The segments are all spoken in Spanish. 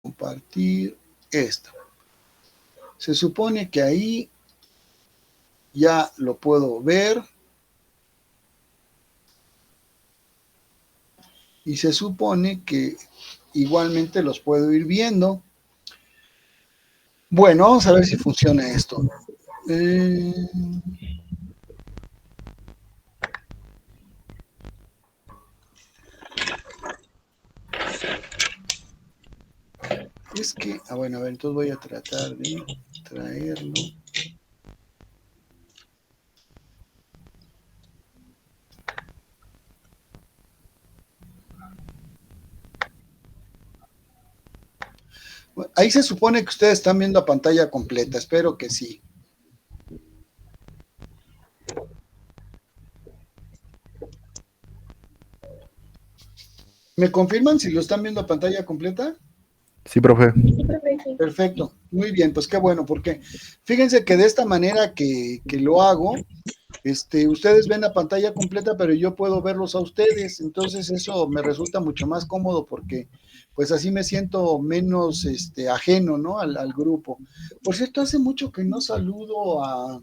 compartir esto. Se supone que ahí ya lo puedo ver. Y se supone que igualmente los puedo ir viendo. Bueno, vamos a ver si funciona esto. Es que, bueno, a ver, entonces voy a tratar de traerlo. Bueno, ahí se supone que ustedes están viendo a pantalla completa, espero que sí. ¿Me confirman si lo están viendo a pantalla completa? Sí, profe. Perfecto, muy bien, pues qué bueno, porque fíjense que de esta manera que lo hago, ustedes ven la pantalla completa, pero yo puedo verlos a ustedes, entonces eso me resulta mucho más cómodo porque pues así me siento menos ajeno, ¿no? Al grupo. Por cierto, hace mucho que no saludo a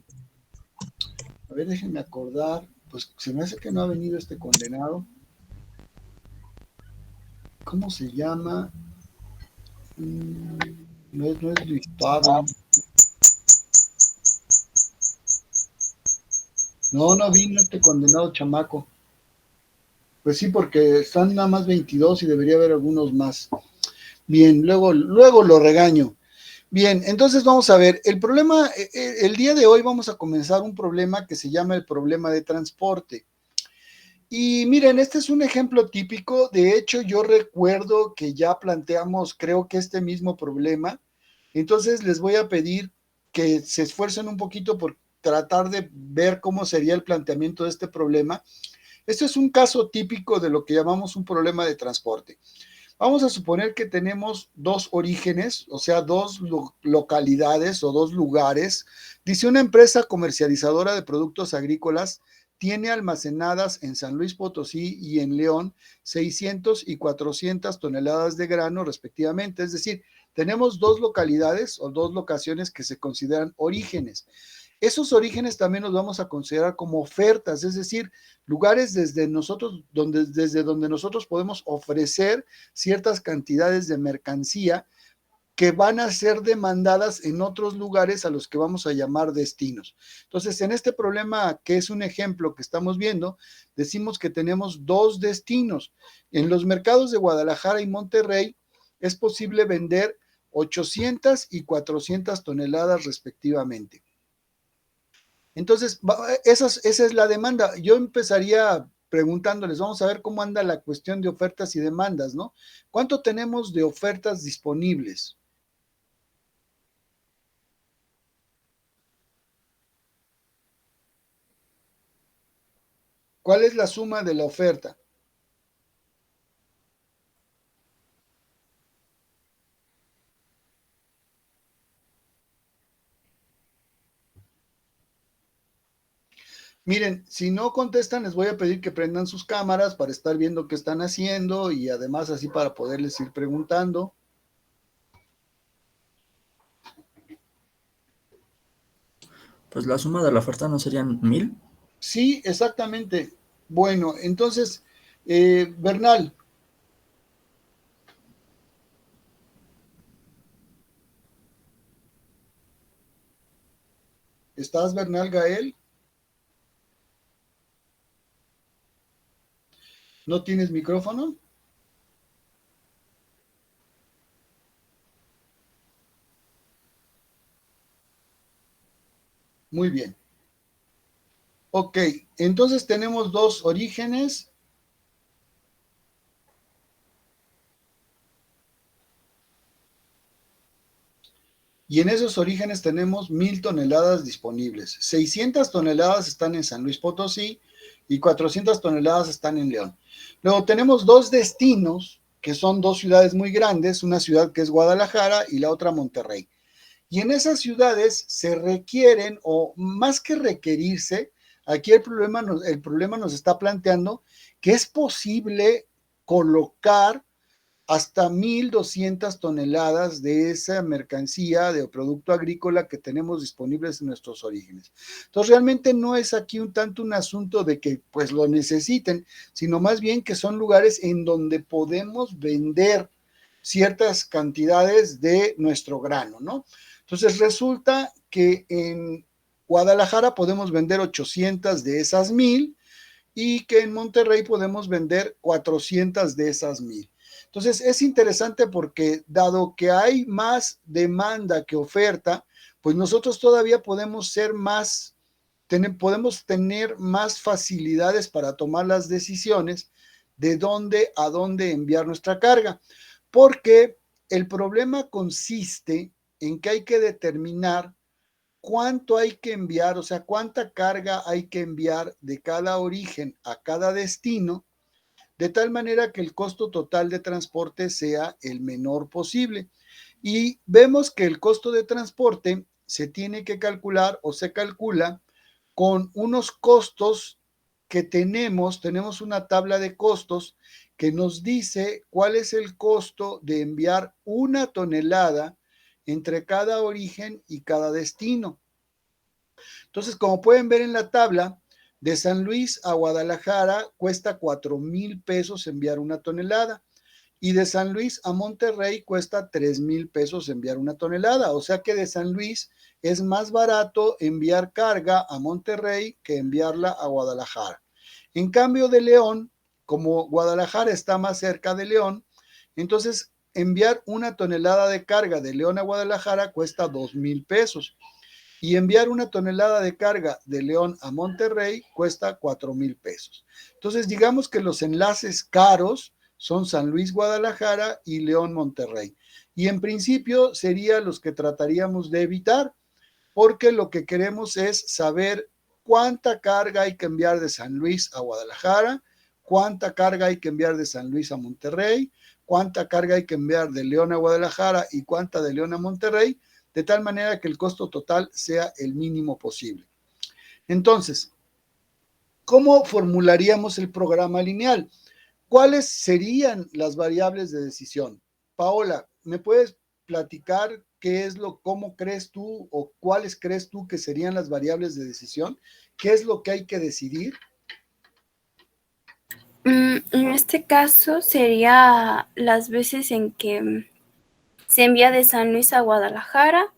ver, déjenme acordar, pues se me hace que no ha venido este condenado. ¿Cómo se llama? No es Luis Pablo. No vino este condenado chamaco. Pues sí, porque están nada más 22 y debería haber algunos más. Bien, luego lo regaño. Bien, entonces vamos a ver, el problema, el día de hoy vamos a comenzar un problema que se llama el problema de transporte. Y miren, este es un ejemplo típico, de hecho yo recuerdo que ya planteamos, creo que este mismo problema, entonces les voy a pedir que se esfuercen un poquito por tratar de ver cómo sería el planteamiento de este problema. Este es un caso típico de lo que llamamos un problema de transporte. Vamos a suponer que tenemos dos orígenes, o sea, dos localidades o dos lugares. Dice, una empresa comercializadora de productos agrícolas tiene almacenadas en San Luis Potosí y en León 600 y 400 toneladas de grano respectivamente. Es decir, tenemos dos localidades o dos locaciones que se consideran orígenes. Esos orígenes también los vamos a considerar como ofertas, es decir, lugares desde donde nosotros podemos ofrecer ciertas cantidades de mercancía que van a ser demandadas en otros lugares a los que vamos a llamar destinos. Entonces, en este problema, que es un ejemplo que estamos viendo, decimos que tenemos dos destinos. En los mercados de Guadalajara y Monterrey es posible vender 800 y 400 toneladas respectivamente. Entonces, esa es la demanda. Yo empezaría preguntándoles, vamos a ver cómo anda la cuestión de ofertas y demandas, ¿no? ¿Cuánto tenemos de ofertas disponibles? ¿Cuál es la suma de la oferta? Miren, si no contestan, les voy a pedir que prendan sus cámaras para estar viendo qué están haciendo y además así para poderles ir preguntando. Pues la suma de la oferta no serían 1000. Sí, exactamente. Bueno, entonces, Bernal, ¿estás Bernal Gael? ¿No tienes micrófono? Muy bien. Ok, entonces tenemos dos orígenes. Y en esos orígenes tenemos 1,000 toneladas disponibles. 600 toneladas están en San Luis Potosí y 400 toneladas están en León. Luego tenemos dos destinos, que son dos ciudades muy grandes, una ciudad que es Guadalajara y la otra Monterrey. Y en esas ciudades se requieren, o más que requerirse, aquí el problema nos está planteando que es posible colocar hasta 1,200 toneladas de esa mercancía de producto agrícola que tenemos disponibles en nuestros orígenes. Entonces, realmente no es aquí un tanto un asunto de que pues lo necesiten, sino más bien que son lugares en donde podemos vender ciertas cantidades de nuestro grano, ¿no? Entonces, resulta que en Guadalajara podemos vender 800 de esas 1,000 y que en Monterrey podemos vender 400 de esas 1,000. Entonces es interesante porque dado que hay más demanda que oferta, pues nosotros todavía podemos ser más, podemos tener más facilidades para tomar las decisiones de dónde a dónde enviar nuestra carga, porque el problema consiste en que hay que determinar cuánto hay que enviar, o sea, cuánta carga hay que enviar de cada origen a cada destino, de tal manera que el costo total de transporte sea el menor posible. Y vemos que el costo de transporte se tiene que calcular o se calcula con unos costos que tenemos una tabla de costos que nos dice cuál es el costo de enviar una tonelada entre cada origen y cada destino. Entonces, como pueden ver en la tabla, de San Luis a Guadalajara cuesta 4,000 pesos enviar una tonelada y de San Luis a Monterrey cuesta 3,000 pesos enviar una tonelada. O sea que de San Luis es más barato enviar carga a Monterrey que enviarla a Guadalajara. En cambio de León, como Guadalajara está más cerca de León, entonces enviar una tonelada de carga de León a Guadalajara cuesta 2,000 pesos. Y enviar una tonelada de carga de León a Monterrey cuesta 4,000 pesos. Entonces, digamos que los enlaces caros son San Luis, Guadalajara y León, Monterrey. Y en principio serían los que trataríamos de evitar, porque lo que queremos es saber cuánta carga hay que enviar de San Luis a Guadalajara, cuánta carga hay que enviar de San Luis a Monterrey, cuánta carga hay que enviar de León a Guadalajara y cuánta de León a Monterrey, de tal manera que el costo total sea el mínimo posible. Entonces, ¿cómo formularíamos el programa lineal? ¿Cuáles serían las variables de decisión? Paola, ¿me puedes platicar cómo crees tú o cuáles crees tú que serían las variables de decisión? ¿Qué es lo que hay que decidir? En este caso sería las veces en que se envía de San Luis a Guadalajara,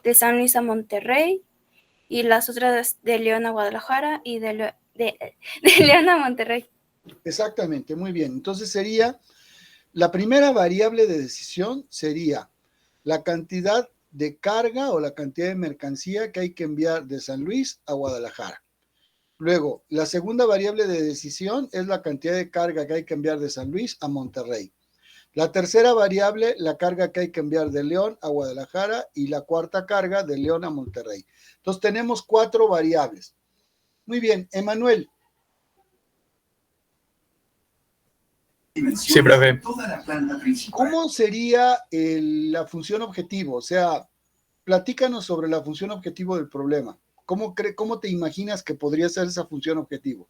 de San Luis a Monterrey y las otras de León a Guadalajara y de León a Monterrey. Exactamente, muy bien. Entonces sería, la primera variable de decisión sería la cantidad de carga o la cantidad de mercancía que hay que enviar de San Luis a Guadalajara. Luego, la segunda variable de decisión es la cantidad de carga que hay que enviar de San Luis a Monterrey. La tercera variable, la carga que hay que enviar de León a Guadalajara y la cuarta carga de León a Monterrey. Entonces tenemos 4 variables. Muy bien, Emanuel. Sí, profe. ¿Cómo sería la función objetivo? O sea, platícanos sobre la función objetivo del problema. ¿Cómo te imaginas que podría ser esa función objetivo?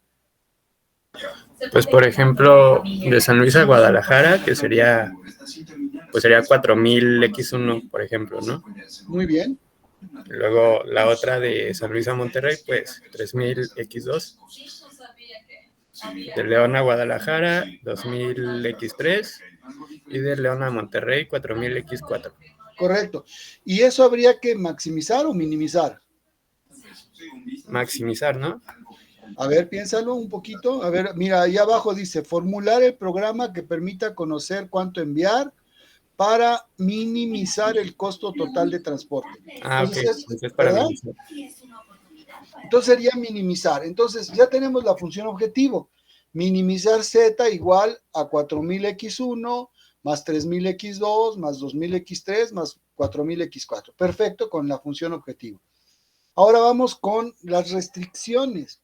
Pues por ejemplo, de San Luis a Guadalajara, que sería 4,000 X1, por ejemplo, ¿no? Muy bien. Luego la otra de San Luis a Monterrey, pues 3,000 X2. De León a Guadalajara, 2,000 X3. Y de León a Monterrey, 4,000 X4. Correcto. ¿Y eso habría que maximizar o minimizar? Maximizar, ¿no? A ver, piénsalo un poquito. A ver, mira, ahí abajo dice, formular el programa que permita conocer cuánto enviar para minimizar el costo total de transporte. Ah, ok. Entonces, Para ¿verdad? minimizar. Entonces sería minimizar. Entonces ya tenemos la función objetivo. Minimizar Z igual a 4,000X1 más 3,000X2 más 2,000X3 más 4,000X4. Perfecto con la función objetivo. Ahora vamos con las restricciones.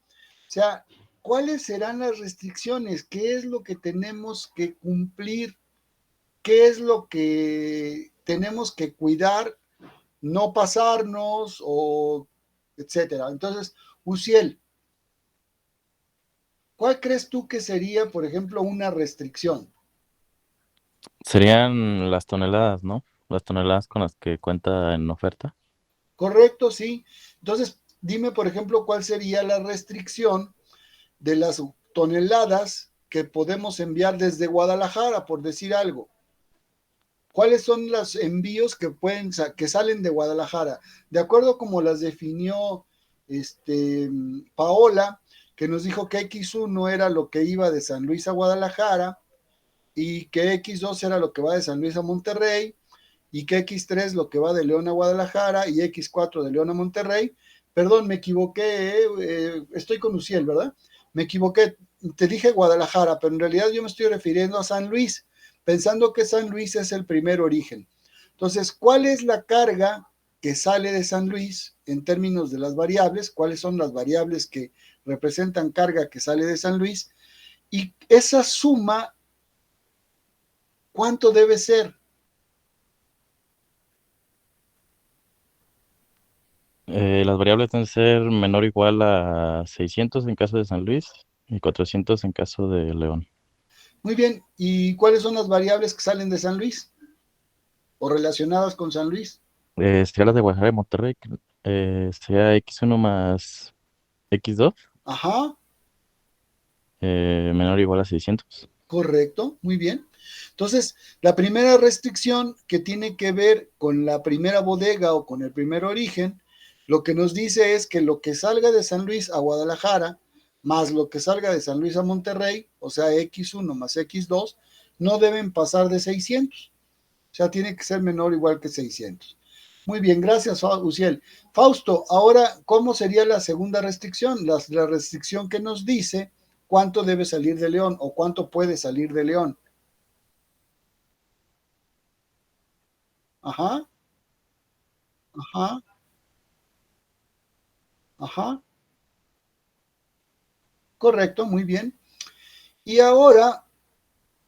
O sea, ¿cuáles serán las restricciones? ¿Qué es lo que tenemos que cumplir? ¿Qué es lo que tenemos que cuidar? No pasarnos o etcétera. Entonces, Uciel, ¿cuál crees tú que sería, por ejemplo, una restricción? Serían las toneladas, ¿no? Las toneladas con las que cuenta en oferta. Correcto, sí. Entonces, dime, por ejemplo, cuál sería la restricción de las toneladas que podemos enviar desde Guadalajara, por decir algo. ¿Cuáles son los envíos que salen de Guadalajara? De acuerdo como las definió Paola, que nos dijo que X1 era lo que iba de San Luis a Guadalajara y que X2 era lo que va de San Luis a Monterrey y que X3 lo que va de León a Guadalajara y X4 de León a Monterrey. Perdón, me equivoqué, estoy con Uciel, ¿verdad? Me equivoqué, te dije Guadalajara, pero en realidad yo me estoy refiriendo a San Luis, pensando que San Luis es el primer origen. Entonces, ¿cuál es la carga que sale de San Luis en términos de las variables? ¿Cuáles son las variables que representan carga que sale de San Luis? Y esa suma, ¿cuánto debe ser? Las variables deben ser menor o igual a 600 en caso de San Luis y 400 en caso de León. Muy bien, ¿y cuáles son las variables que salen de San Luis o relacionadas con San Luis? Sería las de Guadalajara y Monterrey, sería X1 más X2, Ajá, menor o igual a 600. correcto, muy bien. Entonces, la primera restricción que tiene que ver con la primera bodega o con el primer origen, lo que nos dice es que lo que salga de San Luis a Guadalajara, más lo que salga de San Luis a Monterrey, o sea, X1 más X2, no deben pasar de 600. O sea, tiene que ser menor o igual que 600. Muy bien, gracias, Uciel. Fausto, ahora, ¿cómo sería la segunda restricción? La restricción que nos dice cuánto debe salir de León o cuánto puede salir de León. Ajá, ajá, ajá. Correcto, muy bien. Y ahora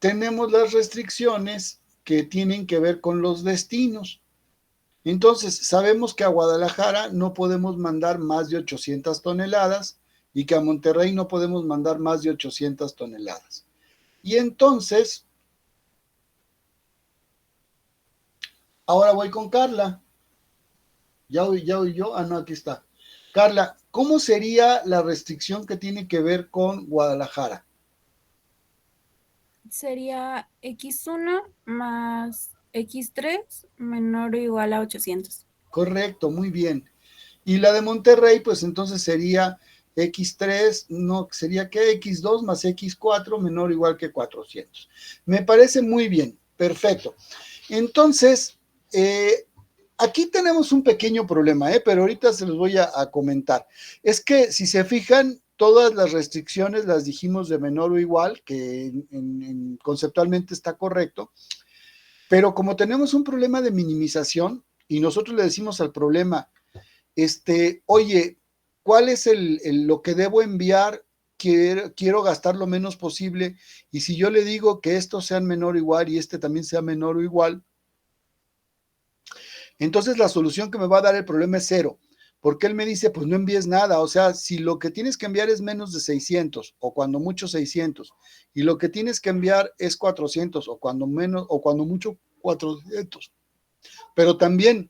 tenemos las restricciones que tienen que ver con los destinos. Entonces, sabemos que a Guadalajara no podemos mandar más de 800 toneladas y que a Monterrey no podemos mandar más de 800 toneladas. Y entonces, ahora voy con Carla. Ya oí yo. Ah, no, aquí está. Carla, ¿cómo sería la restricción que tiene que ver con Guadalajara? Sería X1 más X3 menor o igual a 800. Correcto, muy bien. Y la de Monterrey, pues entonces sería X3, no, sería que X2 más X4 menor o igual que 400. Me parece muy bien, perfecto. Entonces, aquí tenemos un pequeño problema, pero ahorita se los voy a comentar. Es que si se fijan, todas las restricciones las dijimos de menor o igual, que conceptualmente está correcto, pero como tenemos un problema de minimización y nosotros le decimos al problema, oye, ¿cuál es lo que debo enviar? Quiero gastar lo menos posible, y si yo le digo que estos sean menor o igual y este también sea menor o igual, entonces la solución que me va a dar el problema es cero, porque él me dice, pues no envíes nada, o sea, si lo que tienes que enviar es menos de 600 o cuando mucho 600 y lo que tienes que enviar es 400 o cuando menos o cuando mucho 400, pero también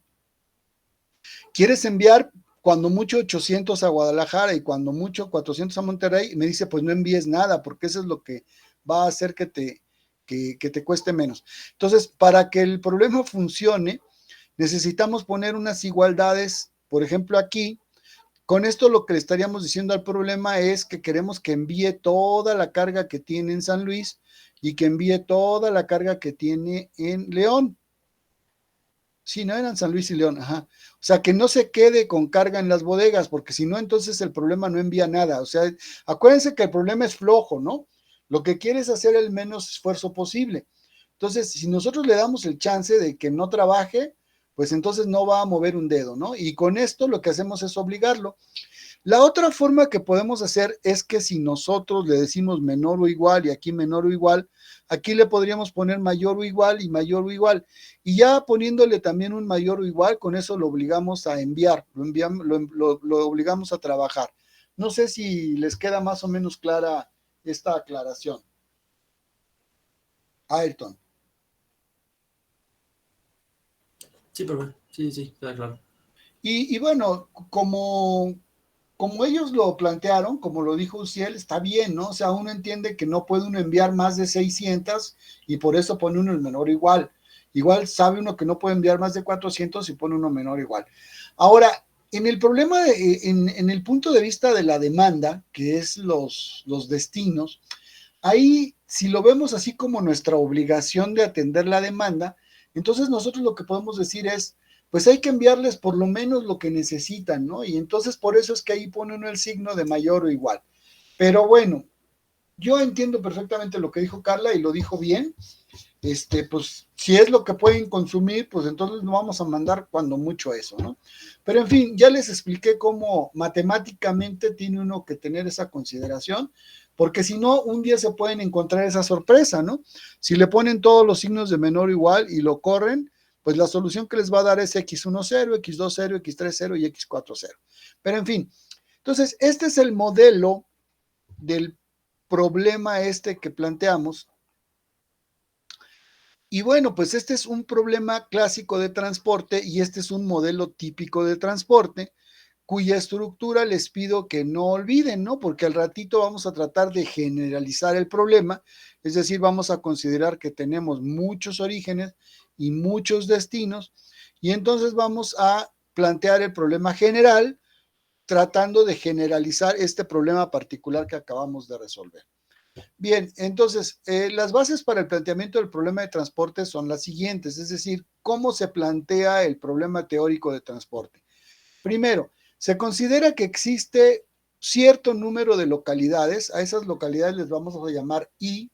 quieres enviar cuando mucho 800 a Guadalajara y cuando mucho 400 a Monterrey, y me dice, pues no envíes nada, porque eso es lo que va a hacer que te cueste menos. Entonces, para que el problema funcione, necesitamos poner unas igualdades, por ejemplo, aquí. Con esto lo que le estaríamos diciendo al problema es que queremos que envíe toda la carga que tiene en San Luis y que envíe toda la carga que tiene en León. Sí, no eran San Luis y León, ajá. O sea, que no se quede con carga en las bodegas, porque si no, entonces el problema no envía nada. O sea, acuérdense que el problema es flojo, ¿no? Lo que quiere es hacer el menos esfuerzo posible. Entonces, si nosotros le damos el chance de que no trabaje, pues entonces no va a mover un dedo, ¿no? Y con esto lo que hacemos es obligarlo. La otra forma que podemos hacer es que si nosotros le decimos menor o igual y aquí menor o igual, aquí le podríamos poner mayor o igual y mayor o igual. Y ya poniéndole también un mayor o igual, con eso lo obligamos a enviar, lo obligamos a trabajar. No sé si les queda más o menos clara esta aclaración. Ayrton. Sí, profe. Sí, sí, queda claro. Y bueno, como ellos lo plantearon, como lo dijo Uciel, está bien, ¿no? O sea, uno entiende que no puede uno enviar más de 600 y por eso pone uno el menor igual. Igual sabe uno que no puede enviar más de 400 y pone uno menor igual. Ahora, en el problema, en el punto de vista de la demanda, que es los destinos, ahí, si lo vemos así como nuestra obligación de atender la demanda, entonces nosotros lo que podemos decir es, pues hay que enviarles por lo menos lo que necesitan, ¿no? Y entonces por eso es que ahí pone uno el signo de mayor o igual. Pero bueno, yo entiendo perfectamente lo que dijo Carla y lo dijo bien. Pues si es lo que pueden consumir, pues entonces no vamos a mandar cuando mucho eso, ¿no? Pero en fin, ya les expliqué cómo matemáticamente tiene uno que tener esa consideración, porque si no, un día se pueden encontrar esa sorpresa, ¿no? Si le ponen todos los signos de menor o igual y lo corren, pues la solución que les va a dar es x1, 0, x2, 0, x3, 0 y x4, 0. Pero en fin, entonces este es el modelo del problema que planteamos. Y bueno, pues este es un problema clásico de transporte y este es un modelo típico de transporte cuya estructura les pido que no olviden, ¿no? Porque al ratito vamos a tratar de generalizar el problema, es decir, vamos a considerar que tenemos muchos orígenes y muchos destinos y entonces vamos a plantear el problema general tratando de generalizar este problema particular que acabamos de resolver. Bien, entonces, las bases para el planteamiento del problema de transporte son las siguientes, es decir, cómo se plantea el problema teórico de transporte. Primero, se considera que existe cierto número de localidades, a esas localidades les vamos a llamar I,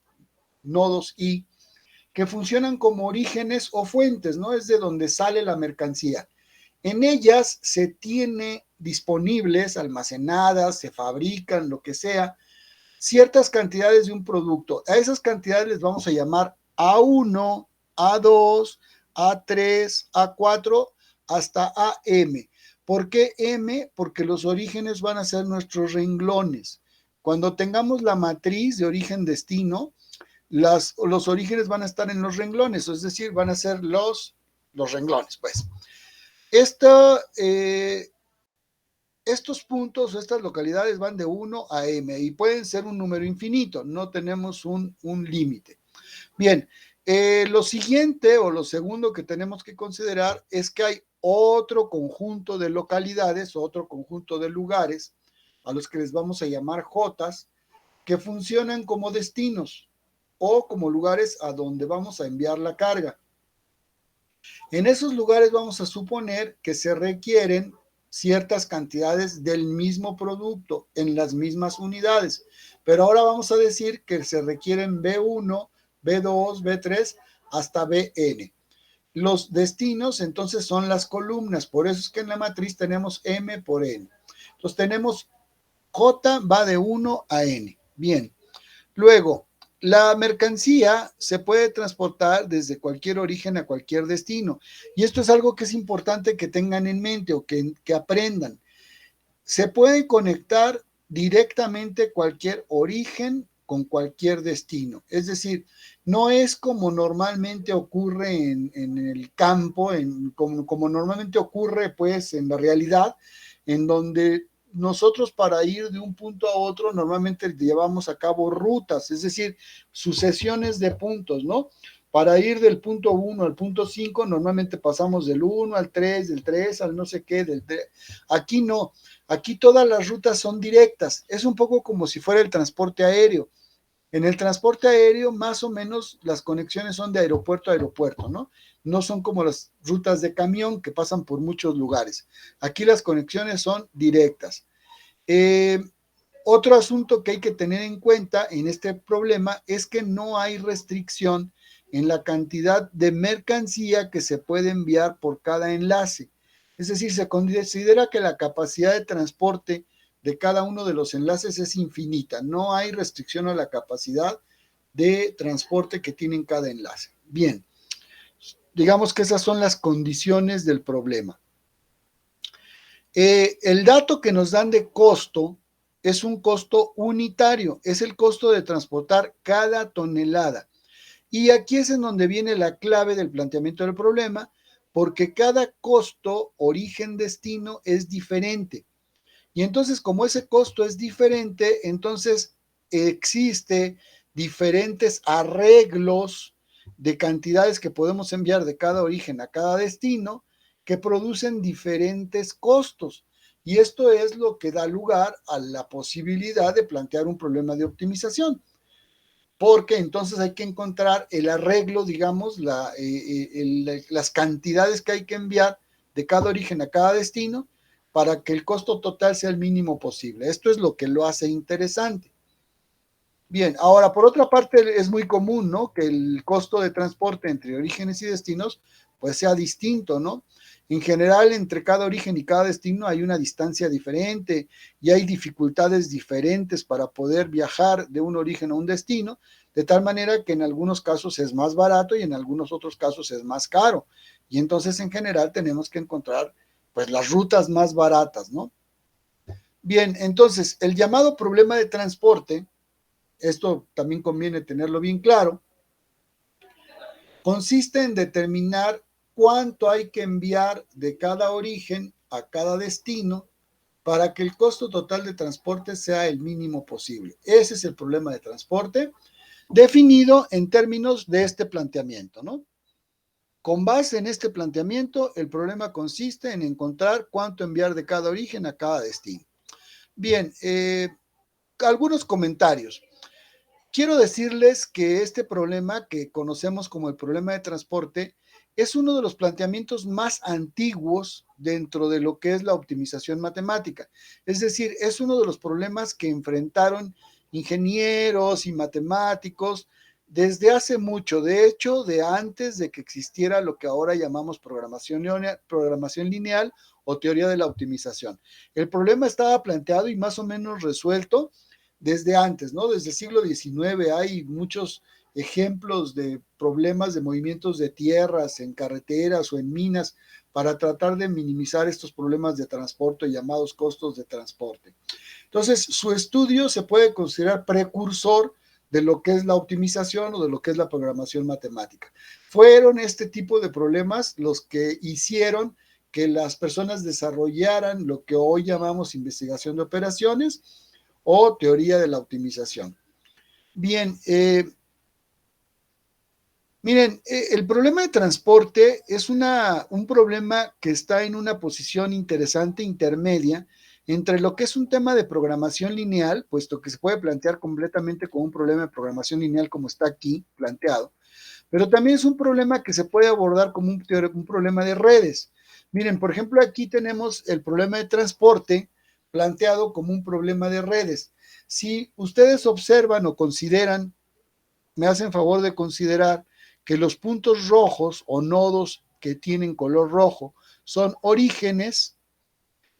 nodos I, que funcionan como orígenes o fuentes, ¿no? Es de donde sale la mercancía. En ellas se tiene disponibles, almacenadas, se fabrican, lo que sea, ciertas cantidades de un producto. A esas cantidades les vamos a llamar A1, A2, A3, A4, hasta AM. ¿Por qué M? Porque los orígenes van a ser nuestros renglones. Cuando tengamos la matriz de origen-destino, los orígenes van a estar en los renglones, es decir, van a ser los renglones, pues. Estos puntos, estas localidades van de 1 a M y pueden ser un número infinito, no tenemos un límite. Bien, lo siguiente o lo segundo que tenemos que considerar es que hay otro conjunto de localidades, otro conjunto de lugares, a los que les vamos a llamar Jotas, que funcionan como destinos o como lugares a donde vamos a enviar la carga. En esos lugares vamos a suponer que se requieren ciertas cantidades del mismo producto en las mismas unidades, pero ahora vamos a decir que se requieren B1, B2, B3 hasta Bn. Los destinos entonces son las columnas, por eso es que en la matriz tenemos M por N. Entonces tenemos J va de 1 a N. Bien, luego la mercancía se puede transportar desde cualquier origen a cualquier destino. Y esto es algo que es importante que tengan en mente o que aprendan. Se puede conectar directamente cualquier origen con cualquier destino. Es decir, no es como normalmente ocurre en el campo, como normalmente ocurre pues en la realidad, en donde nosotros para ir de un punto a otro normalmente llevamos a cabo rutas, es decir, sucesiones de puntos, ¿no? Para ir del punto 1 al punto 5 normalmente pasamos del 1 al 3, del 3 al no sé qué, del 3. Aquí no, aquí todas las rutas son directas, es un poco como si fuera el transporte aéreo. En el transporte aéreo, más o menos, las conexiones son de aeropuerto a aeropuerto, ¿no? No son como las rutas de camión que pasan por muchos lugares. Aquí las conexiones son directas. Otro asunto que hay que tener en cuenta en este problema es que no hay restricción en la cantidad de mercancía que se puede enviar por cada enlace. Es decir, se considera que la capacidad de transporte de cada uno de los enlaces es infinita. No hay restricción a la capacidad de transporte que tienen cada enlace. Bien, digamos que esas son las condiciones del problema. El dato que nos dan de costo es un costo unitario, es el costo de transportar cada tonelada. Y aquí es en donde viene la clave del planteamiento del problema, porque cada costo origen-destino es diferente. Y entonces, como ese costo es diferente, entonces existe diferentes arreglos de cantidades que podemos enviar de cada origen a cada destino que producen diferentes costos. Y esto es lo que da lugar a la posibilidad de plantear un problema de optimización. Porque entonces hay que encontrar el arreglo, digamos, las cantidades que hay que enviar de cada origen a cada destino para que el costo total sea el mínimo posible. Esto es lo que lo hace interesante. Bien, ahora por otra parte es muy común, ¿no? Que el costo de transporte entre orígenes y destinos pues sea distinto, ¿no? En general, entre cada origen y cada destino hay una distancia diferente y hay dificultades diferentes para poder viajar de un origen a un destino, de tal manera que en algunos casos es más barato y en algunos otros casos es más caro. Y entonces, en general, tenemos que encontrar pues las rutas más baratas, ¿no? Bien, entonces, el llamado problema de transporte, esto también conviene tenerlo bien claro, consiste en determinar cuánto hay que enviar de cada origen a cada destino para que el costo total de transporte sea el mínimo posible. Ese es el problema de transporte definido en términos de este planteamiento, ¿no? Con base en este planteamiento, el problema consiste en encontrar cuánto enviar de cada origen a cada destino. Bien, algunos comentarios. Quiero decirles que este problema que conocemos como el problema de transporte es uno de los planteamientos más antiguos dentro de lo que es la optimización matemática. Es decir, es uno de los problemas que enfrentaron ingenieros y matemáticos desde hace mucho, de hecho, de antes de que existiera lo que ahora llamamos programación lineal o teoría de la optimización. El problema estaba planteado y más o menos resuelto desde antes, ¿no? Desde el siglo XIX hay muchos ejemplos de problemas de movimientos de tierras en carreteras o en minas para tratar de minimizar estos problemas de transporte llamados costos de transporte. Entonces, su estudio se puede considerar precursor de lo que es la optimización o de lo que es la programación matemática. Fueron este tipo de problemas los que hicieron que las personas desarrollaran lo que hoy llamamos investigación de operaciones o teoría de la optimización. Bien, miren, el problema de transporte es un problema que está en una posición interesante, intermedia, entre lo que es un tema de programación lineal, puesto que se puede plantear completamente como un problema de programación lineal como está aquí planteado, pero también es un problema que se puede abordar como un problema de redes. Miren, por ejemplo, aquí tenemos el problema de transporte planteado como un problema de redes. Si ustedes observan o consideran, me hacen favor de considerar que los puntos rojos o nodos que tienen color rojo son orígenes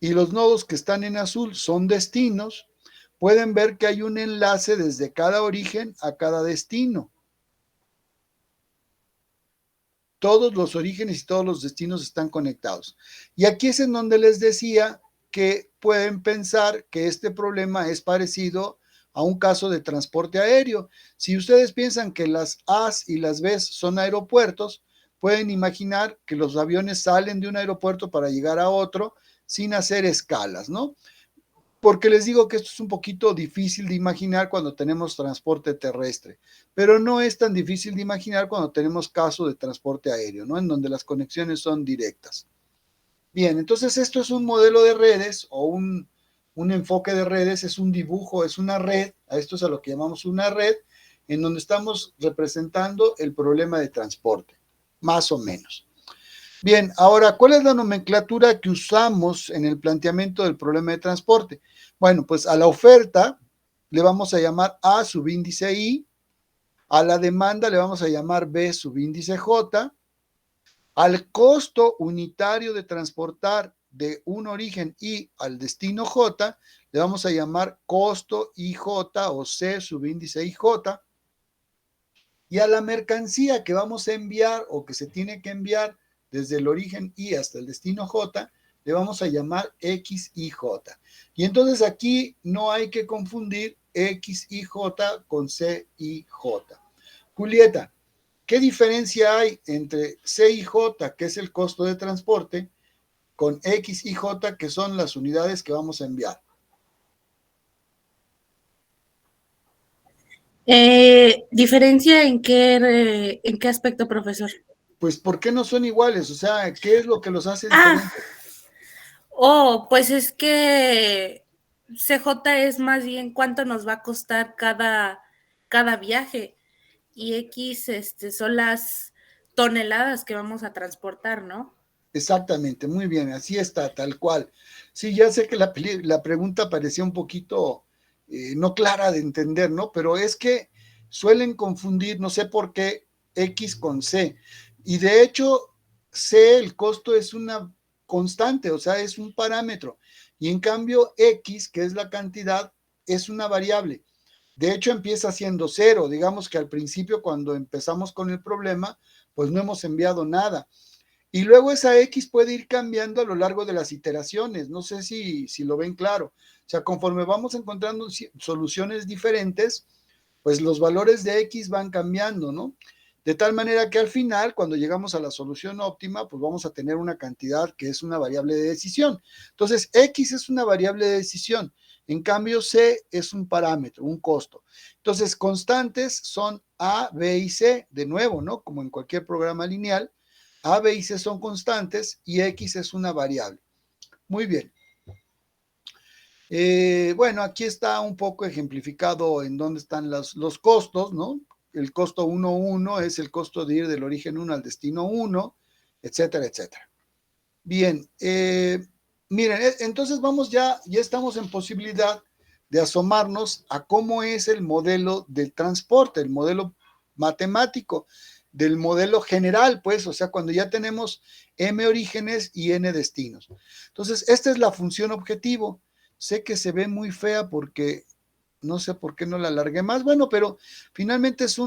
y los nodos que están en azul son destinos, pueden ver que hay un enlace desde cada origen a cada destino. Todos los orígenes y todos los destinos están conectados. Y aquí es en donde les decía que pueden pensar que este problema es parecido a un caso de transporte aéreo. Si ustedes piensan que las A's y las B's son aeropuertos, pueden imaginar que los aviones salen de un aeropuerto para llegar a otro sin hacer escalas, ¿no? Porque les digo que esto es un poquito difícil de imaginar cuando tenemos transporte terrestre, pero no es tan difícil de imaginar cuando tenemos caso de transporte aéreo, ¿no? En donde las conexiones son directas. Bien, entonces esto es un modelo de redes o un enfoque de redes, es un dibujo, es una red, a esto es a lo que llamamos una red, en donde estamos representando el problema de transporte, más o menos. Bien, ahora, ¿cuál es la nomenclatura que usamos en el planteamiento del problema de transporte? Bueno, pues a la oferta le vamos a llamar A subíndice I, a la demanda le vamos a llamar B subíndice J, al costo unitario de transportar de un origen I al destino J, le vamos a llamar costo IJ o C subíndice IJ, y a la mercancía que vamos a enviar o que se tiene que enviar desde el origen I hasta el destino J, le vamos a llamar XIJ. Y entonces aquí no hay que confundir XIJ con CIJ. Julieta, ¿Qué diferencia hay entre C y J, que es el costo de transporte, con X y J, que son las unidades que vamos a enviar? ¿Diferencia en qué aspecto, profesor? Pues, ¿por qué no son iguales? O sea, ¿qué es lo que los hace Ah, diferentes? pues es que CJ es más bien cuánto nos va a costar cada viaje y X son las toneladas que vamos a transportar, ¿no? Exactamente, muy bien, así está, tal cual. Sí, ya sé que la pregunta parecía un poquito no clara de entender, ¿no? Pero es que suelen confundir, no sé por qué, X con C. Y de hecho, C, el costo es una constante, o sea, es un parámetro. Y en cambio, X, que es la cantidad, es una variable. De hecho, empieza siendo cero. Digamos que al principio, cuando empezamos con el problema, pues no hemos enviado nada. Y luego esa X puede ir cambiando a lo largo de las iteraciones. No sé si lo ven claro. O sea, conforme vamos encontrando soluciones diferentes, pues los valores de X van cambiando, ¿no? De tal manera que al final, cuando llegamos a la solución óptima, pues vamos a tener una cantidad que es una variable de decisión. Entonces, X es una variable de decisión. En cambio, C es un parámetro, un costo. Entonces, constantes son A, B y C, de nuevo, ¿no? Como en cualquier programa lineal. A, B y C son constantes y X es una variable. Muy bien. Bueno, aquí está un poco ejemplificado en dónde están los costos, ¿no? El costo 1,1 es el costo de ir del origen 1 al destino 1, etcétera, etcétera. Bien, miren, entonces ya estamos en posibilidad de asomarnos a cómo es el modelo del transporte, el modelo matemático, del modelo general, pues, o sea, cuando ya tenemos M orígenes y N destinos. Entonces, esta es la función objetivo. Sé que se ve muy fea porque no sé por qué no la alargué más, bueno, pero finalmente es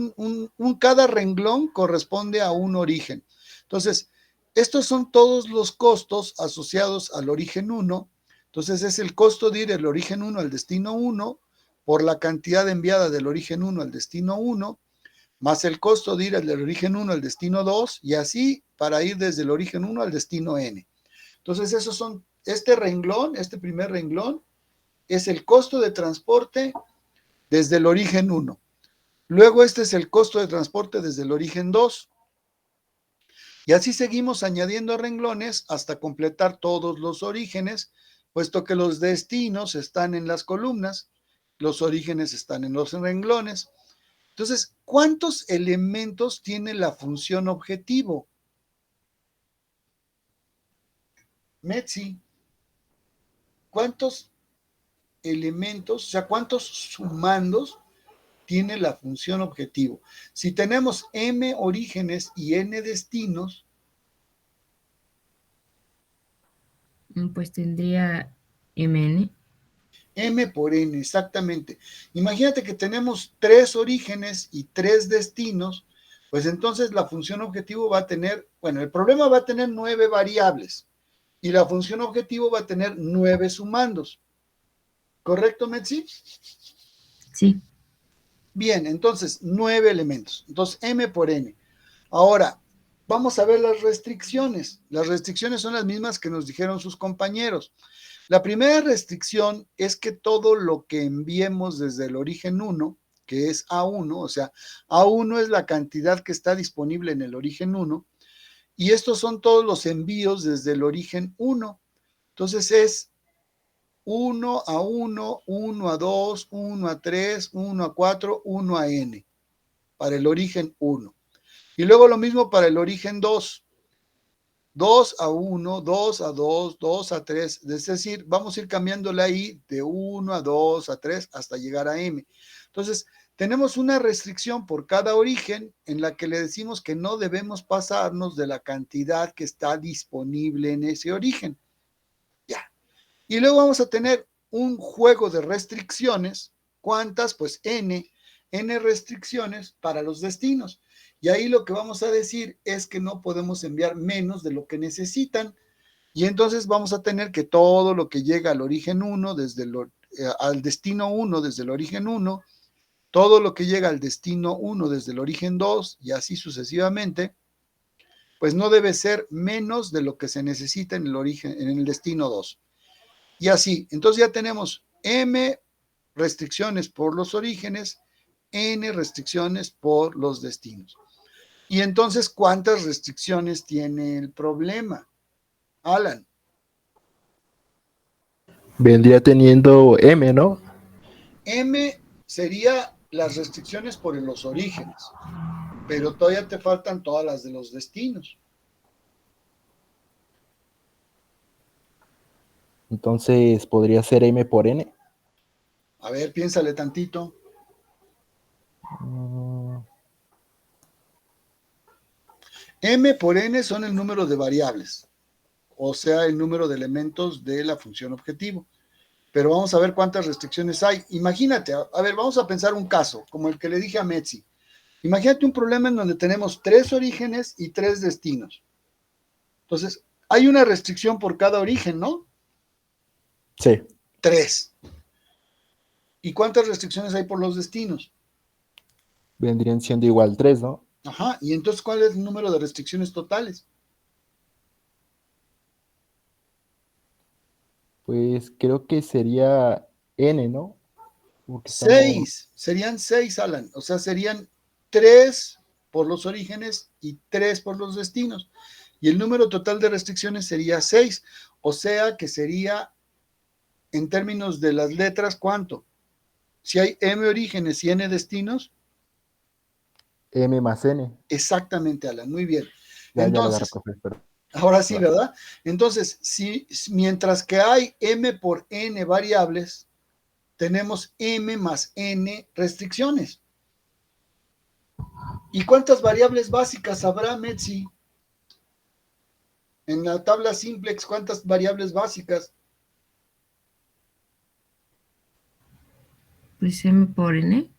cada renglón corresponde a un origen. Entonces, estos son todos los costos asociados al origen 1. Entonces, es el costo de ir del origen 1 al destino 1 por la cantidad enviada del origen 1 al destino 1, más el costo de ir del origen 1 al destino 2, y así para ir desde el origen 1 al destino n. Entonces, este renglón, este primer renglón, es el costo de transporte desde el origen 1. Luego este es el costo de transporte desde el origen 2. Y así seguimos añadiendo renglones hasta completar todos los orígenes, puesto que los destinos están en las columnas, los orígenes están en los renglones. Entonces, ¿cuántos elementos tiene la función objetivo? Metzi, ¿cuántos elementos, o sea, cuántos sumandos tiene la función objetivo? Si tenemos M orígenes y N destinos, Pues tendría MN. M por N, exactamente. Imagínate que tenemos 3 orígenes y 3 destinos, pues entonces la función objetivo va a tener, bueno, el problema va a tener 9 variables y la función objetivo va a tener 9 sumandos. ¿Correcto, Metzi? Sí. Bien, entonces 9 elementos. Entonces M por N. Ahora, vamos a ver las restricciones. Las restricciones son las mismas que nos dijeron sus compañeros. La primera restricción es que todo lo que enviemos desde el origen 1, que es A1, o sea, A1 es la cantidad que está disponible en el origen 1, y estos son todos los envíos desde el origen 1. Entonces es 1 a 1, 1 a 2, 1 a 3, 1 a 4, 1 a N, para el origen 1. Y luego lo mismo para el origen 2. 2 a 1, 2 a 2, 2 a 3, es decir, vamos a ir cambiando la I de 1 a 2 a 3 hasta llegar a M. Entonces, tenemos una restricción por cada origen en la que le decimos que no debemos pasarnos de la cantidad que está disponible en ese origen. Ya. Y luego vamos a tener un juego de restricciones. ¿Cuántas? Pues N restricciones para los destinos. Y ahí lo que vamos a decir es que no podemos enviar menos de lo que necesitan. Y entonces vamos a tener que todo lo que llega al origen 1, al destino 1 desde el origen 1, todo lo que llega al destino 1 desde el origen 2 y así sucesivamente, pues no debe ser menos de lo que se necesita en el origen, en el destino 2. Y así, entonces ya tenemos M restricciones por los orígenes, N restricciones por los destinos. Y entonces, ¿cuántas restricciones tiene el problema? Alan. Vendría teniendo M, ¿no? M sería las restricciones por los orígenes, pero todavía te faltan todas las de los destinos. Entonces podría ser M por N. A ver, piénsale tantito. M por N son el número de variables, o sea, el número de elementos de la función objetivo. Pero vamos a ver cuántas restricciones hay. Imagínate, a ver, vamos a pensar un caso, como el que le dije a Metzi. Imagínate un problema en donde tenemos 3 orígenes y 3 destinos. Entonces, hay una restricción por cada origen, ¿no? Sí. 3. ¿Y cuántas restricciones hay por los destinos? Vendrían siendo igual 3, ¿no? Ajá, y entonces, ¿cuál es el número de restricciones totales? Pues creo que sería N, ¿no? Porque 6, serían 6, Alan. O sea, serían 3 por los orígenes y 3 por los destinos. Y el número total de restricciones sería 6. O sea que sería, en términos de las letras, ¿cuánto? Si hay M orígenes y N destinos. M más N. Exactamente, Alan. Muy bien. Ya Entonces, lo agarré, profe. ahora sí, ¿verdad? Entonces, si mientras que hay M por N variables, tenemos M más N restricciones. ¿Y cuántas variables básicas habrá, Metzi? En la tabla simplex, ¿cuántas variables básicas? Pues M por N.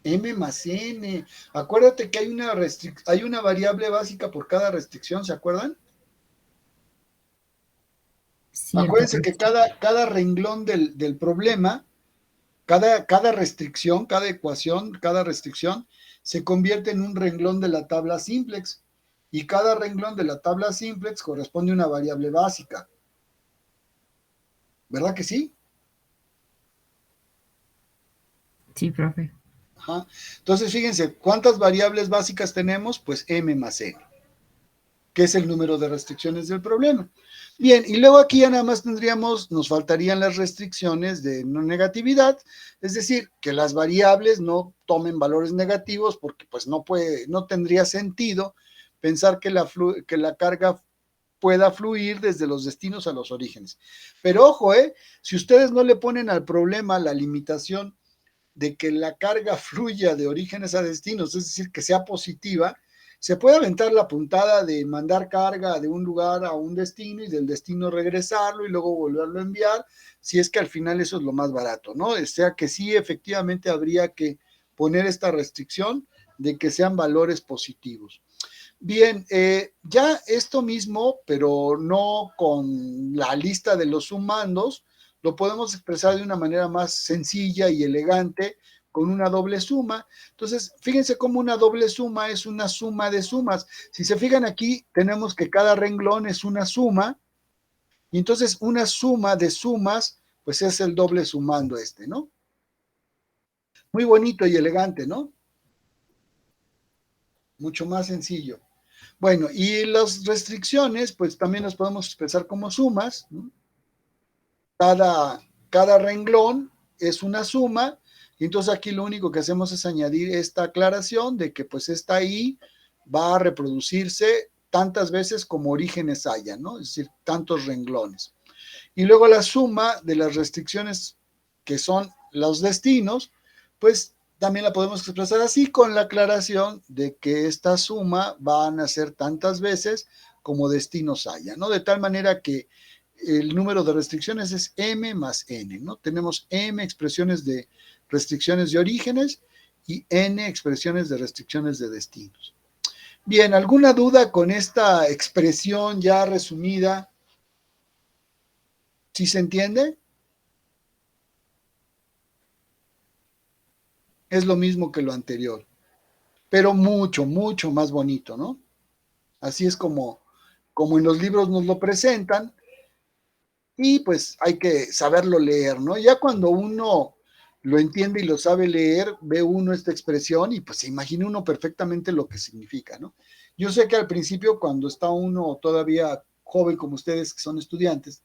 M más N. Acuérdate que hay una variable básica por cada restricción, ¿se acuerdan? Cierto, Acuérdense profe. que cada renglón del problema, cada restricción, cada ecuación, cada restricción, se convierte en un renglón de la tabla simplex. Y cada renglón de la tabla simplex corresponde a una variable básica. ¿Verdad que sí? Sí, profe. Ajá. Entonces, fíjense, ¿cuántas variables básicas tenemos? Pues M más N, que es el número de restricciones del problema. Bien, y luego aquí ya nada más nos faltarían las restricciones de no negatividad, es decir, que las variables no tomen valores negativos porque pues no tendría sentido pensar que la carga pueda fluir desde los destinos a los orígenes. Pero ojo, si ustedes no le ponen al problema la limitación de que la carga fluya de orígenes a destinos, es decir, que sea positiva, se puede aventar la puntada de mandar carga de un lugar a un destino y del destino regresarlo y luego volverlo a enviar, si es que al final eso es lo más barato, ¿no? O sea que sí, efectivamente habría que poner esta restricción de que sean valores positivos. Bien, ya esto mismo, pero no con la lista de los sumandos, lo podemos expresar de una manera más sencilla y elegante con una doble suma. Entonces, fíjense cómo una doble suma es una suma de sumas. Si se fijan aquí, tenemos que cada renglón es una suma, y entonces una suma de sumas, pues es el doble sumando ¿no? Muy bonito y elegante, ¿no? Mucho más sencillo. Bueno, y las restricciones, pues también las podemos expresar como sumas, ¿no? Cada renglón es una suma, y entonces aquí lo único que hacemos es añadir esta aclaración de que pues esta I va a reproducirse tantas veces como orígenes haya, ¿no? Es decir, tantos renglones. Y luego la suma de las restricciones que son los destinos, pues también la podemos expresar así con la aclaración de que esta suma van a ser tantas veces como destinos haya, ¿no? De tal manera que el número de restricciones es M más N, ¿no? Tenemos M expresiones de restricciones de orígenes y N expresiones de restricciones de destinos. Bien, ¿alguna duda con esta expresión ya resumida? ¿Sí se entiende? es lo mismo que lo anterior, pero mucho, mucho más bonito, ¿no? Así es como en los libros nos lo presentan, y pues hay que saberlo leer, ¿no? Ya cuando uno lo entiende y lo sabe leer, ve uno esta expresión y pues se imagina uno perfectamente lo que significa, ¿no? Yo sé que al principio, cuando está uno todavía joven como ustedes que son estudiantes,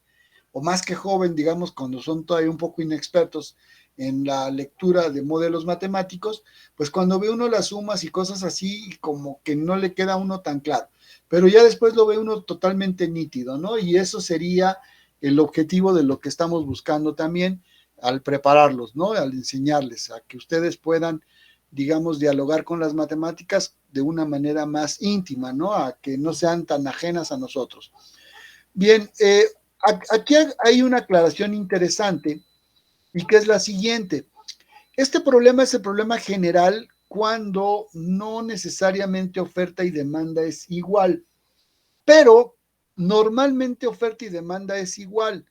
o más que joven, digamos, cuando son todavía un poco inexpertos en la lectura de modelos matemáticos, pues cuando ve uno las sumas y cosas así, como que no le queda a uno tan claro, pero ya después lo ve uno totalmente nítido, ¿no? Y eso sería el objetivo de lo que estamos buscando también al prepararlos, ¿no? Al enseñarles a que ustedes puedan, digamos, dialogar con las matemáticas de una manera más íntima, ¿no? A que no sean tan ajenas a nosotros. Bien, aquí hay una aclaración interesante, y que es la siguiente. Este problema es el problema general cuando no necesariamente oferta y demanda es igual, pero normalmente oferta y demanda es igual.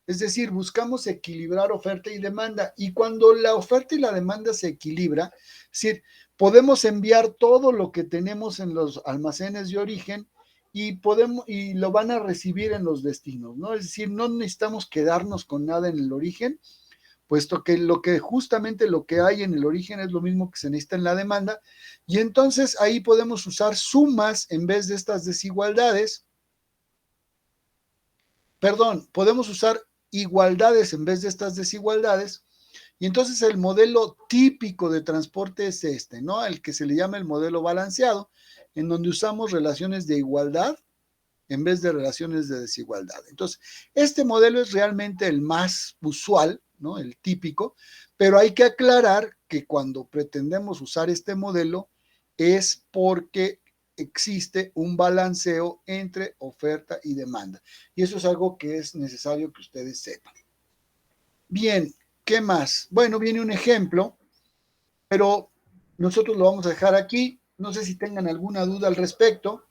Es decir, buscamos equilibrar oferta y demanda, y cuando la oferta y la demanda se equilibra, es decir, podemos enviar todo lo que tenemos en los almacenes de origen y lo van a recibir en los destinos, ¿no? Es decir, no necesitamos quedarnos con nada en el origen, puesto que justamente lo que hay en el origen es lo mismo que se necesita en la demanda, y entonces ahí podemos usar sumas en vez de estas desigualdades. Perdón, podemos usar igualdades en vez de estas desigualdades, y entonces el modelo típico de transporte es este, ¿no? El que se le llama el modelo balanceado, en donde usamos relaciones de igualdad en vez de relaciones de desigualdad. Entonces, este modelo es realmente el más usual, ¿no? El típico, pero hay que aclarar que cuando pretendemos usar este modelo es porque existe un balanceo entre oferta y demanda. Y eso es algo que es necesario que ustedes sepan. Bien, ¿qué más? Bueno, viene un ejemplo, pero nosotros lo vamos a dejar aquí. No sé si tengan alguna duda al respecto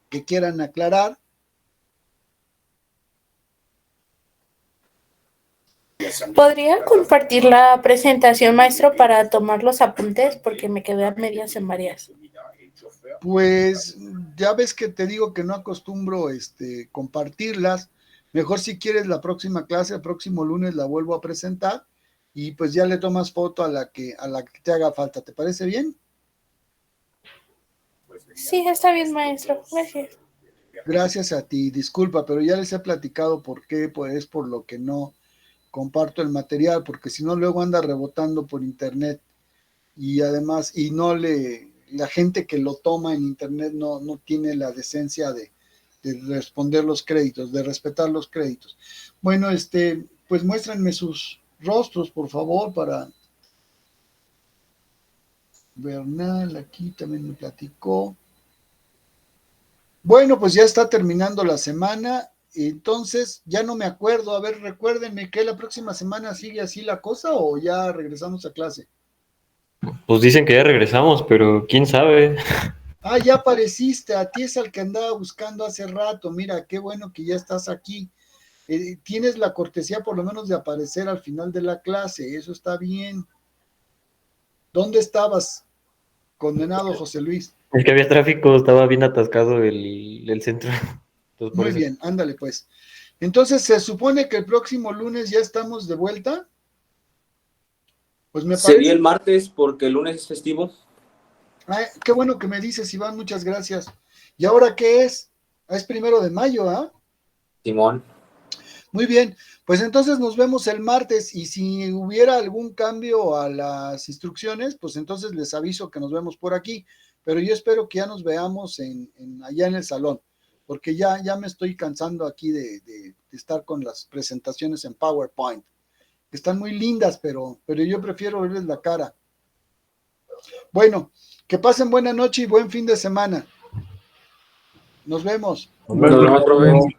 que quieran aclarar. ¿Podría compartir la presentación, maestro, para tomar los apuntes? Porque me quedé a medias en varias. Pues ya ves que te digo que no acostumbro compartirlas. Mejor, si quieres, la próxima clase, el próximo lunes la vuelvo a presentar, y pues ya le tomas foto a la que te haga falta. ¿Te parece bien? Sí, está bien, maestro. Gracias. Gracias a ti. Disculpa, pero ya les he platicado por qué, pues es por lo que no comparto el material, porque si no luego anda rebotando por internet, y además, la gente que lo toma en internet no tiene la decencia de responder los créditos, de respetar los créditos. Bueno, pues muéstrenme sus rostros, por favor, para Bernal, aquí también me platicó. Bueno, pues ya está terminando la semana, entonces ya no me acuerdo. A ver, recuérdenme, que la próxima semana sigue así la cosa, o ya regresamos a clase. Pues dicen que ya regresamos, pero quién sabe. Ah, ya apareciste, a ti es al que andaba buscando hace rato. Mira, qué bueno que ya estás aquí. Tienes la cortesía por lo menos de aparecer al final de la clase, eso está bien. ¿Dónde estabas, condenado José Luis? Es que había tráfico, estaba bien atascado el centro. Entonces, Muy bien, ándale pues. Entonces, ¿se supone que el próximo lunes ya estamos de vuelta? Pues me parece. Sería el martes, porque el lunes es festivo. Ay, qué bueno que me dices, Iván, muchas gracias. ¿Y ahora qué es? Es 1 de mayo, ¿ah? Simón. Muy bien, pues entonces nos vemos el martes, y si hubiera algún cambio a las instrucciones, pues entonces les aviso que nos vemos por aquí, pero yo espero que ya nos veamos allá en el salón, porque ya me estoy cansando aquí de estar con las presentaciones en PowerPoint. Están muy lindas, pero yo prefiero verles la cara. Bueno, que pasen buena noche y buen fin de semana. Nos vemos. Nos vemos, profe.